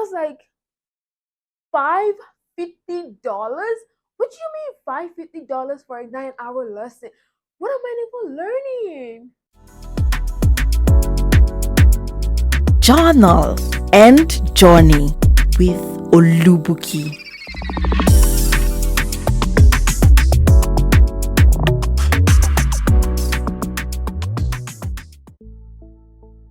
was like, $550? What do you mean $550 for a 9-hour lesson? What am I even learning? Journal and Journey with Olubuki.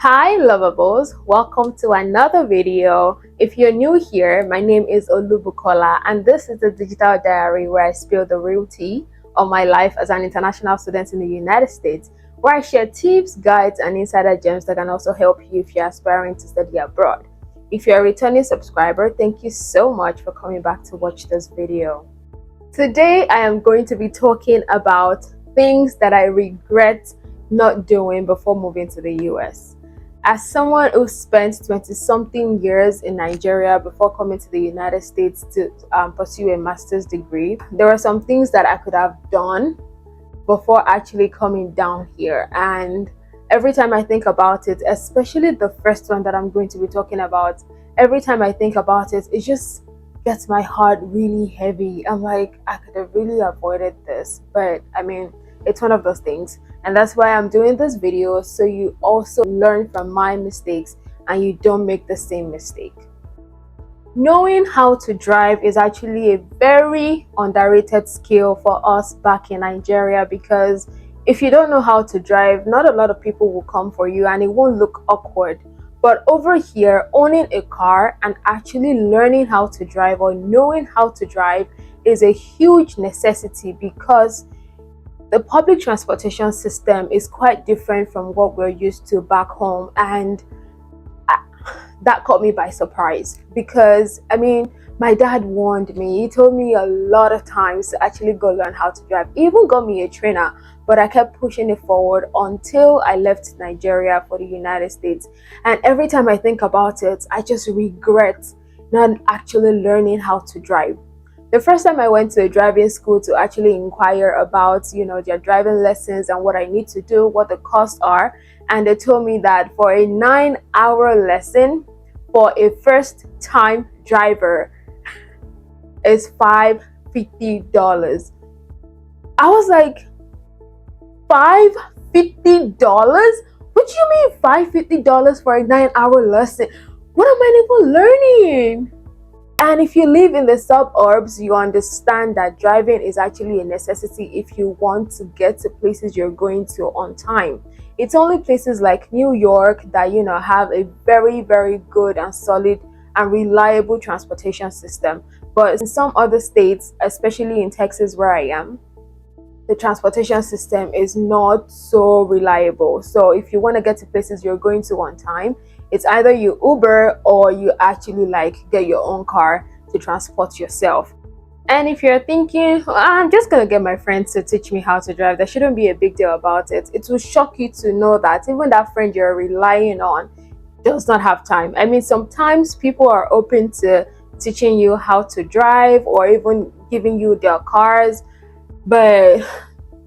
Hi lovables, welcome to another video. If you're new here, my name is Olubukola and this is the digital diary where I spill the real tea of my life as an international student in the United States, where I share tips, guides and insider gems that can also help you if you're aspiring to study abroad. If you're a returning subscriber, thank you so much for coming back to watch this video. Today I am going to be talking about things that I regret not doing before moving to the US. As someone who spent 20-something years in Nigeria before coming to the United States to pursue a master's degree, there were some things that I could have done before actually coming down here. And every time I think about it, especially the first one that I'm going to be talking about, every time I think about it, it just gets my heart really heavy. I'm like, I could have really avoided this. But I mean, it's one of those things. And that's why I'm doing this video, so you also learn from my mistakes and you don't make the same mistake. Knowing how to drive is actually a very underrated skill for us back in Nigeria, because if you don't know how to drive, not a lot of people will come for you and it won't look awkward. But over here, owning a car and actually learning how to drive or knowing how to drive is a huge necessity, because the public transportation system is quite different from what we're used to back home, and that caught me by surprise. Because I mean, my dad warned me. He told me a lot of times to actually go learn how to drive. He even got me a trainer, but I kept pushing it forward until I left Nigeria for the United States. And every time I think about it, I just regret not actually learning how to drive. The first time I went to a driving school to actually inquire about, their driving lessons and what I need to do, what the costs are, and they told me that for a 9-hour lesson for a first-time driver is $550. I was like, $550? What do you mean $550 for a 9-hour lesson? What am I even learning? And if you live in the suburbs, you understand that driving is actually a necessity if you want to get to places you're going to on time. It's only places like New York that, have a very, very good and solid and reliable transportation system. But in some other states, especially in Texas where I am, the transportation system is not so reliable. So if you want to get to places you're going to on time, it's either you Uber or you actually get your own car to transport yourself. And if you're thinking, I'm just gonna get my friends to teach me how to drive, there shouldn't be a big deal about it. It will shock you to know that even that friend you're relying on does not have time. I mean, sometimes people are open to teaching you how to drive or even giving you their cars, but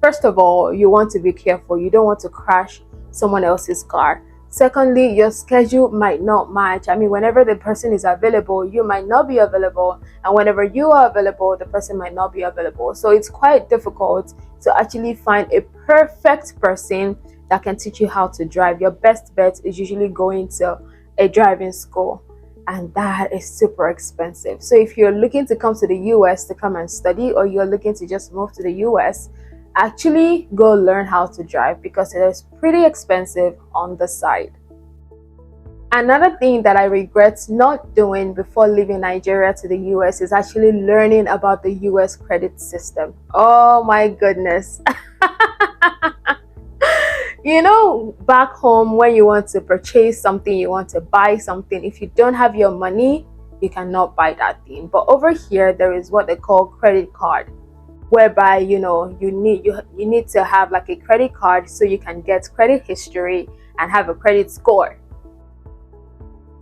first of all, you want to be careful. You don't want to crash someone else's car. Secondly, your schedule might not match. I mean, whenever the person is available, you might not be available. And whenever you are available, the person might not be available. So it's quite difficult to actually find a perfect person that can teach you how to drive. Your best bet is usually going to a driving school, and that is super expensive. So if you're looking to come to the US to come and study, or you're looking to just move to the US, actually go learn how to drive, because it is pretty expensive on the side. Another thing that I regret not doing before leaving Nigeria to the US is actually learning about the US credit system. Oh my goodness. Back home, when you want to purchase something, you want to buy something, if you don't have your money, you cannot buy that thing. But over here, there is what they call credit card, whereby you need to have like a credit card so you can get credit history and have a credit score.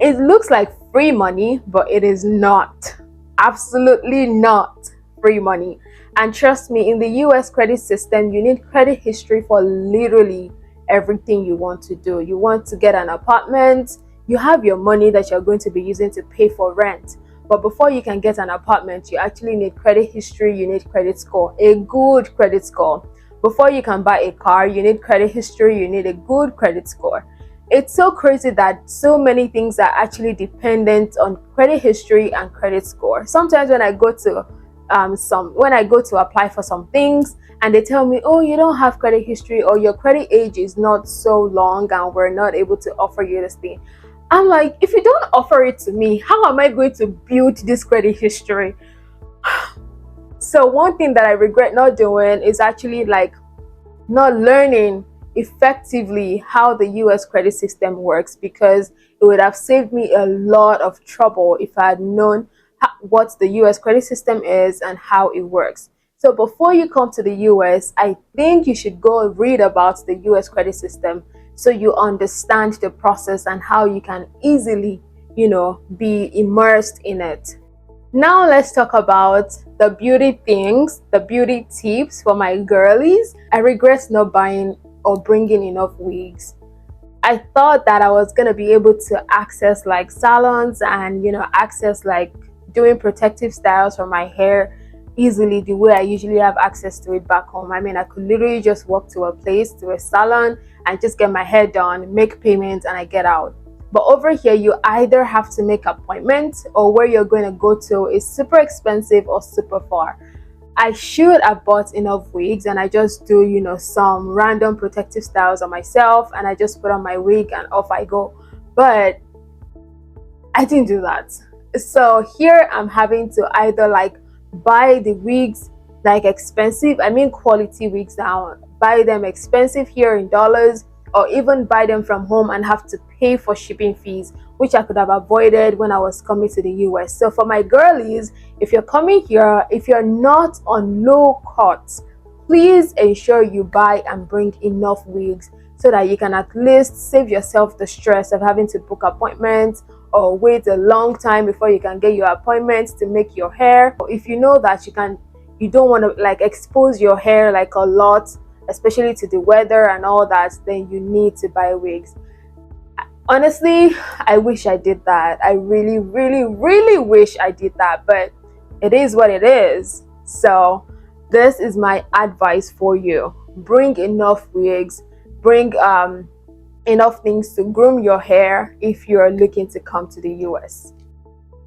It looks like free money, but it is not. Absolutely not free money. And trust me, in the US credit system, you need credit history for literally everything you want to do. You want to get an apartment, you have your money that you're going to be using to pay for rent. But before you can get an apartment, you actually need credit history, you need credit score, a good credit score. Before you can buy a car, you need credit history, you need a good credit score. It's so crazy that so many things are actually dependent on credit history and credit score. Sometimes when I go to apply for some things and they tell me, oh, you don't have credit history, or your credit age is not so long and we're not able to offer you this thing. I'm like, if you don't offer it to me, how am I going to build this credit history? So one thing that I regret not doing is actually like not learning effectively how the US credit system works, because it would have saved me a lot of trouble if I had known what the US credit system is and how it works. So before you come to the US, I think you should go and read about the US credit system so you understand the process and how you can easily, be immersed in it. Now let's talk about the beauty things, the beauty tips for my girlies. I regret not buying or bringing enough wigs. I thought that I was going to be able to access like salons and, access like doing protective styles for my hair easily the way I usually have access to it back home. I mean, I could literally just walk to a place, to a salon, and just get my hair done, make payments, and I get out. But over here, you either have to make appointments, or where you're going to go to is super expensive or super far. I should have bought enough wigs and I just do, some random protective styles on myself, and I just put on my wig and off I go. But I didn't do that. So here I'm having to either like buy the wigs like expensive, I mean quality wigs now, buy them expensive here in dollars, or even buy them from home and have to pay for shipping fees, which I could have avoided when I was coming to the US. So for my girlies, if you're coming here, if you're not on low cuts, please ensure you buy and bring enough wigs so that you can at least save yourself the stress of having to book appointments or wait a long time before you can get your appointments to make your hair. If you know that you don't want to like expose your hair like a lot, especially to the weather and all that, then you need to buy wigs. Honestly, I wish I did that. I really, really, really wish I did that, but it is what it is. So this is my advice for you. Bring enough wigs, bring enough things to groom your hair if you're looking to come to the US.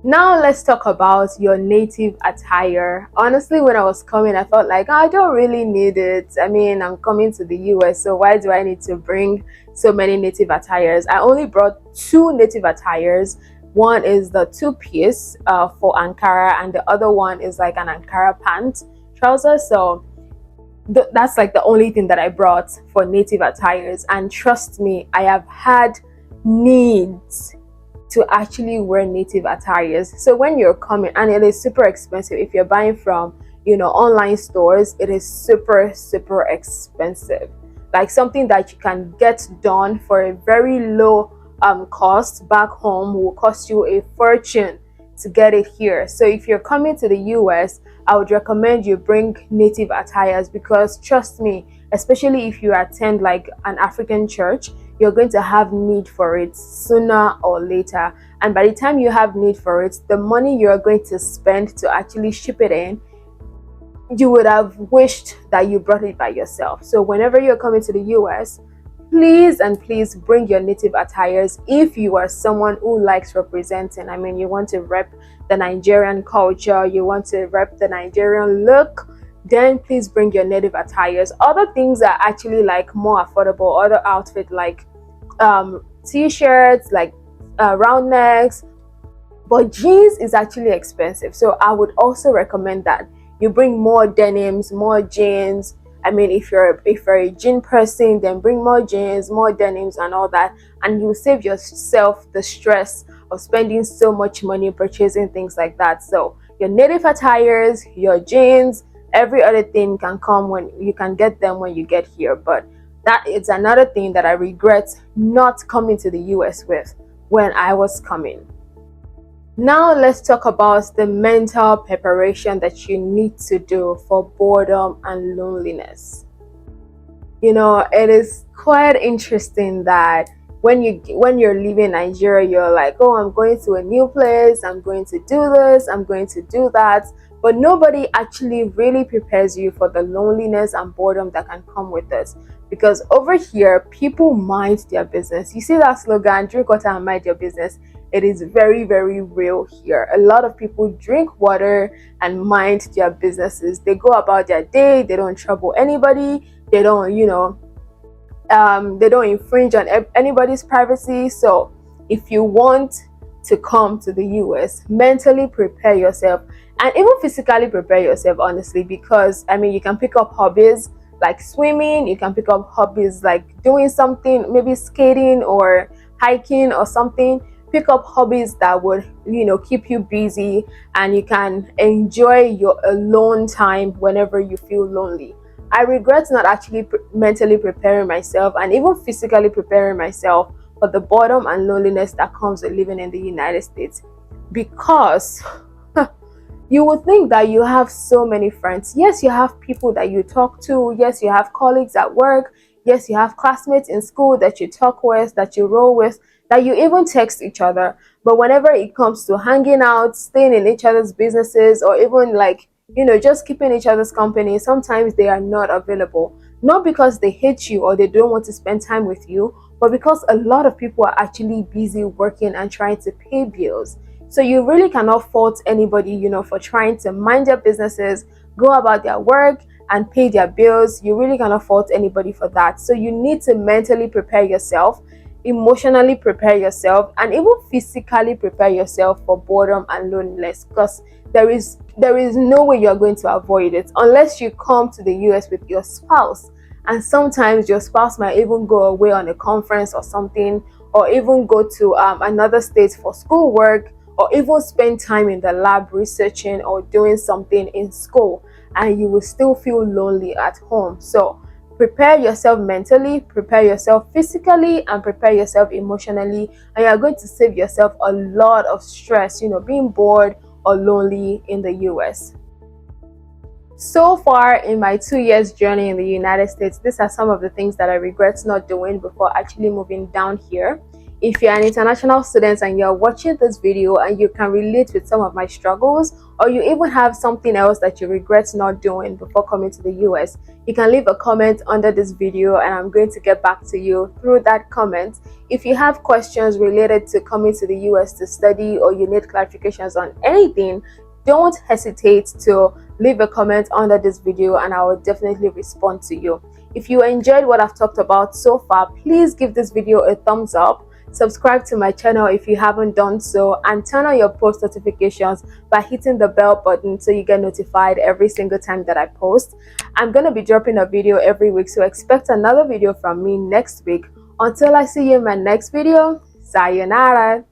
Now let's talk about your native attire. Honestly, when I was coming, I felt like, I don't really need it. I mean, I'm coming to the US, so why do I need to bring so many native attires? I only brought 2 native attires. One is the 2-piece for Ankara, and the other one is like an Ankara pant trouser. So that's like the only thing that I brought for native attires. And trust me, I have had needs to actually wear native attires. So when you're coming, and it is super expensive if you're buying from online stores, it is super expensive. Like something that you can get done for a very low cost back home will cost you a fortune to get it here. So if you're coming to the US, I would recommend you bring native attires, because trust me, especially if you attend like an African church, you're going to have need for it sooner or later. And by the time you have need for it, the money you're going to spend to actually ship it in, you would have wished that you brought it by yourself. So whenever you're coming to the US, please bring your native attires if you are someone who likes representing. I mean, you want to rep the Nigerian culture, you want to rep the Nigerian look, then please bring your native attires. Other things are actually like more affordable. Other outfit like t-shirts, like round necks, but jeans is actually expensive. So I would also recommend that you bring more denims, more jeans. I mean, if you're a jean person, then bring more jeans, more denims and all that, and you save yourself the stress of spending so much money purchasing things like that. So your native attires, your jeans, every other thing can come when you can get them when you get here. But that is another thing that I regret not coming to the US with when I was coming. Now let's talk about the mental preparation that you need to do for boredom and loneliness. It is quite interesting that when you're leaving Nigeria, you're like, oh, I'm going to a new place, I'm going to do this, I'm going to do that. But nobody actually really prepares you for the loneliness and boredom that can come with it. Because over here, people mind their business. You see that slogan, drink water and mind your business? It is very, very real here. A lot of people drink water and mind their businesses. They go about their day, they don't trouble anybody, they don't, they don't infringe on anybody's privacy. So if you want to come to the US, mentally prepare yourself and even physically prepare yourself, honestly, because I mean, you can pick up hobbies like swimming, you can pick up hobbies like doing something, maybe skating or hiking or something. Pick up hobbies that would, keep you busy, and you can enjoy your alone time whenever you feel lonely. I regret not actually mentally preparing myself and even physically preparing myself for the boredom and loneliness that comes with living in the United States, because you would think that you have so many friends. Yes, you have people that you talk to. Yes, you have colleagues at work. Yes, you have classmates in school that you talk with, that you roll with, that you even text each other. But whenever it comes to hanging out, staying in each other's businesses, or even like, just keeping each other's company, sometimes they are not available. Not because they hate you or they don't want to spend time with you, but because a lot of people are actually busy working and trying to pay bills. So you really cannot fault anybody, for trying to mind their businesses, go about their work and pay their bills. You really cannot fault anybody for that. So you need to mentally prepare yourself, emotionally prepare yourself, and even physically prepare yourself for boredom and loneliness, because there is no way you're going to avoid it unless you come to the US with your spouse. And sometimes your spouse might even go away on a conference or something, or even go to another state for schoolwork, or even spend time in the lab researching or doing something in school, and you will still feel lonely at home. So prepare yourself mentally, prepare yourself physically, and prepare yourself emotionally, and you're going to save yourself a lot of stress, being bored or lonely in the US. So far in my 2 years journey in the United States, these are some of the things that I regret not doing before actually moving down here. If you're an international student and you're watching this video and you can relate with some of my struggles, or you even have something else that you regret not doing before coming to the US, you can leave a comment under this video and I'm going to get back to you through that comment. If you have questions related to coming to the US to study, or you need clarifications on anything, don't hesitate to leave a comment under this video and I will definitely respond to you. If you enjoyed what I've talked about so far, please give this video a thumbs up, subscribe to my channel if you haven't done so, and turn on your post notifications by hitting the bell button so you get notified every single time that I post. I'm going to be dropping a video every week, so expect another video from me next week. Until I see you in my next video, sayonara.